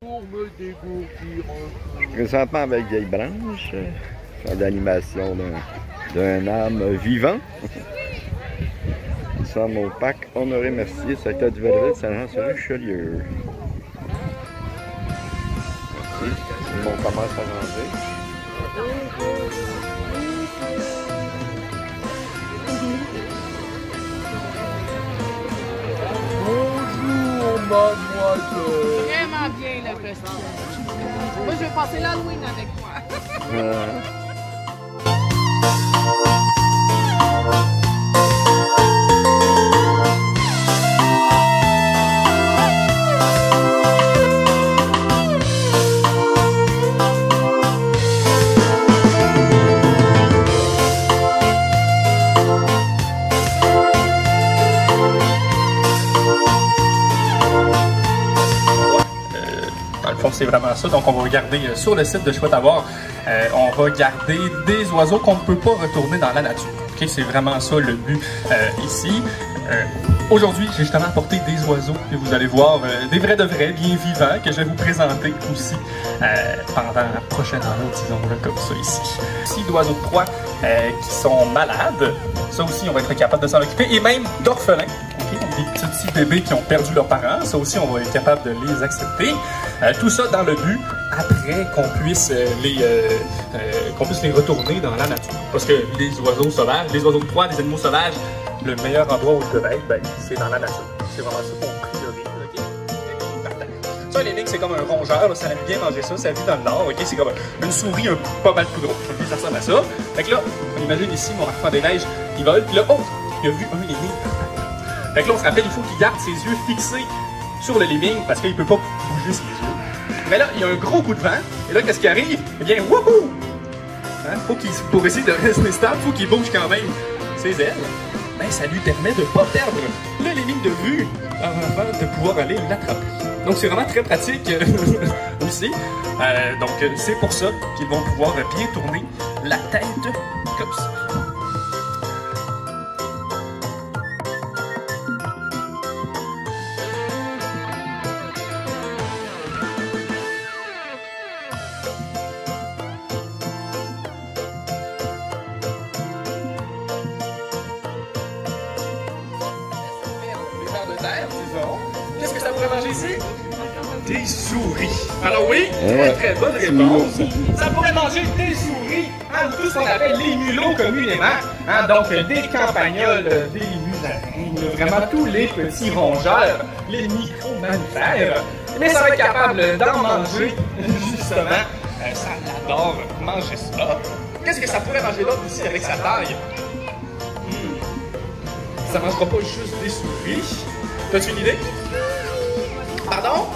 Pour me dégourdir un peu. Présentement avec Vieille Branche, l'animation d'un âme vivant. Nous sommes au parc Honoré Mercier, secteur du Verdeville, Saint-Jean-sur-Richelieu. Merci. Tout le monde commence à ranger. Bonjour, mademoiselle. Vraiment bien le costume. Moi, je vais passer l'Halloween avec toi. C'est vraiment ça, donc on va regarder sur le site de Chouette à voir, on va garder des oiseaux qu'on ne peut pas retourner dans la nature. Okay? C'est vraiment ça le but ici. Aujourd'hui, j'ai justement apporté des oiseaux et vous allez voir des vrais de vrais, bien vivants, que je vais vous présenter aussi pendant la prochaine heure, disons-le comme ça ici. Ici, d'oiseaux de proie qui sont malades, ça aussi on va être capable de s'en occuper, et même d'orphelins. Des petits bébés qui ont perdu leurs parents, ça aussi on va être capable de les accepter. Tout ça dans le but, après, qu'on puisse les retourner dans la nature. Parce que les oiseaux sauvages, les oiseaux de proie, les animaux sauvages, le meilleur endroit où ils peuvent être, ben, c'est dans la nature. C'est vraiment ça qu'on priorise. Okay? Ça, les lynx, c'est comme un rongeur, là, ça aime bien manger ça, ça vit dans le nord, okay? C'est comme une souris pas mal plus grosse. Ça ressemble à ça. Fait que là, on imagine ici mon enfant des neiges, il vole, puis là, oh, il a vu un lemming. Fait que là, on se rappelle, il faut qu'il garde ses yeux fixés sur le lemming parce qu'il ne peut pas bouger ses yeux. Mais là, il y a un gros coup de vent, et là, qu'est-ce qui arrive? Eh bien, wouhou! Hein? Pour essayer de rester stable, il faut qu'il bouge quand même ses ailes. Ben, ça lui permet de ne pas perdre le lemming de vue avant de pouvoir aller l'attraper. Donc, c'est vraiment très pratique aussi. Donc, c'est pour ça qu'ils vont pouvoir bien tourner la tête comme ça. Qu'est-ce que ça pourrait manger ici? Des souris. Alors oui, très bonne réponse. Ça pourrait manger des souris, hein, tout ce qu'on appelle les mulots communément. Hein, donc des campagnols, des musarines, vraiment tous les petits rongeurs, les micro-mammifères. Mais ça va être capable d'en manger, justement. Ça adore manger ça. Qu'est-ce que ça pourrait manger d'autre aussi avec sa taille? Ça ne mangera pas juste des souris. T'as-tu une idée? Pardon?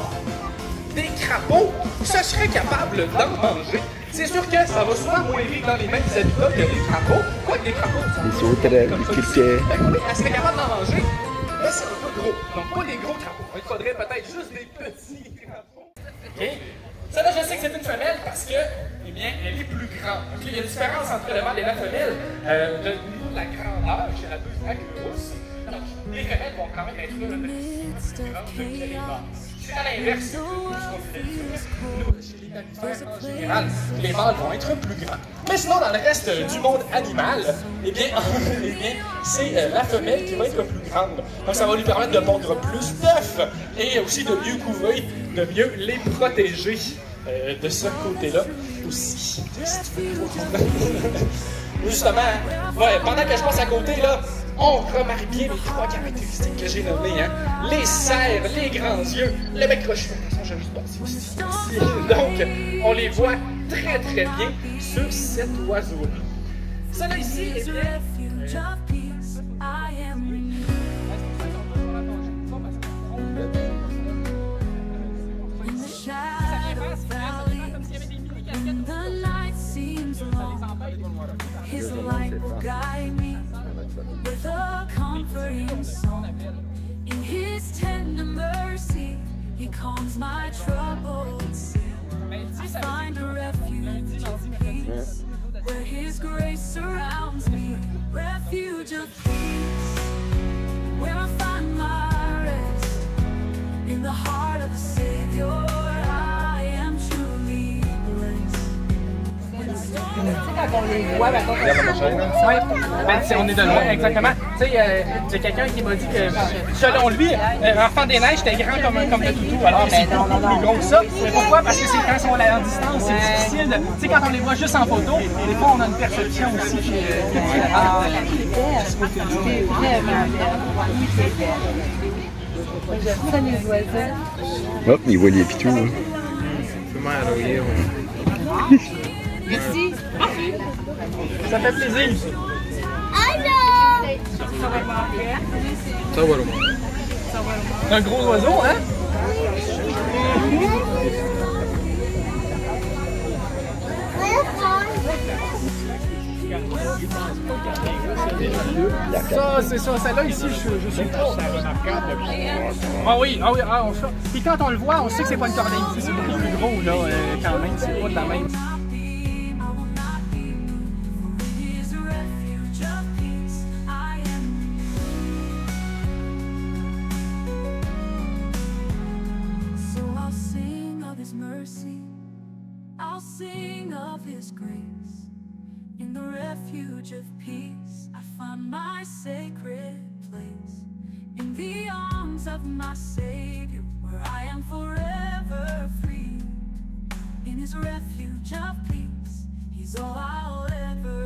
Des crapauds, ça serait capable d'en manger. C'est sûr que ça va souvent mourir dans les mêmes habitats que les crapauds. Quoi que des crapauds, ça les sauterelles, les criquets. Elle serait capable d'en manger, mais c'est un peu gros. Donc pas des gros crapauds. Il faudrait peut-être juste des petits crapauds. OK? Ça là, je sais que c'est une femelle parce que, eh bien, elle est plus grande. Okay? Il y a une différence entre le mâle et la femelle. Au niveau de la grandeur, chez la deux acros, les femelles vont quand même être plus grandes que les mâles. C'est à l'inverse de ce qu'on fait. Nous, chez les mammifères en général, les mâles vont être plus grands. Mais sinon, dans le reste du monde animal, eh bien, c'est la femelle qui va être plus grande. Donc, ça va lui permettre de pondre plus d'œufs et aussi de mieux couver, de mieux les protéger de ce côté-là aussi. Justement, ouais, pendant que je passe à côté, là, on remarque bien les trois caractéristiques que j'ai nommées, hein? Les serres, les grands yeux, le bec crochu. Attention, je vais juste passer ici. Donc, on les voit très très bien sur cet oiseau-là. Ça là ici, eh bien... His light will guide me with a comforting song. In His tender mercy, He calms my troubles. I find a refuge of peace where His grace surrounds me. Refuge les voit, ben, Ouais, ben, on est de loin, exactement. Tu sais, il y a quelqu'un qui m'a dit que, selon lui, l'enfant des neiges était grand comme le toutou, alors que c'est beaucoup plus gros que ça. Mais pourquoi? Parce que c'est quand ils sont en distance, c'est difficile. Tu sais, quand on les voit juste en photo, des fois, on a une perception aussi qui est différente. c'est vraiment belle. J'aime ça, les oiseaux. Hop, il voit les pitous. Hein. Ici. Ça fait plaisir. Un gros oiseau, hein? Ça, c'est ça. Celle-là, ici, je suis pas. Ah oui, on fait. Puis quand on le voit, on sait que c'est pas une corneille. C'est beaucoup plus gros, là, quand même. C'est pas de la même. I'll sing of His grace. In the refuge of peace, I find my sacred place. In the arms of my Savior, where I am forever free. In His refuge of peace, He's all I'll ever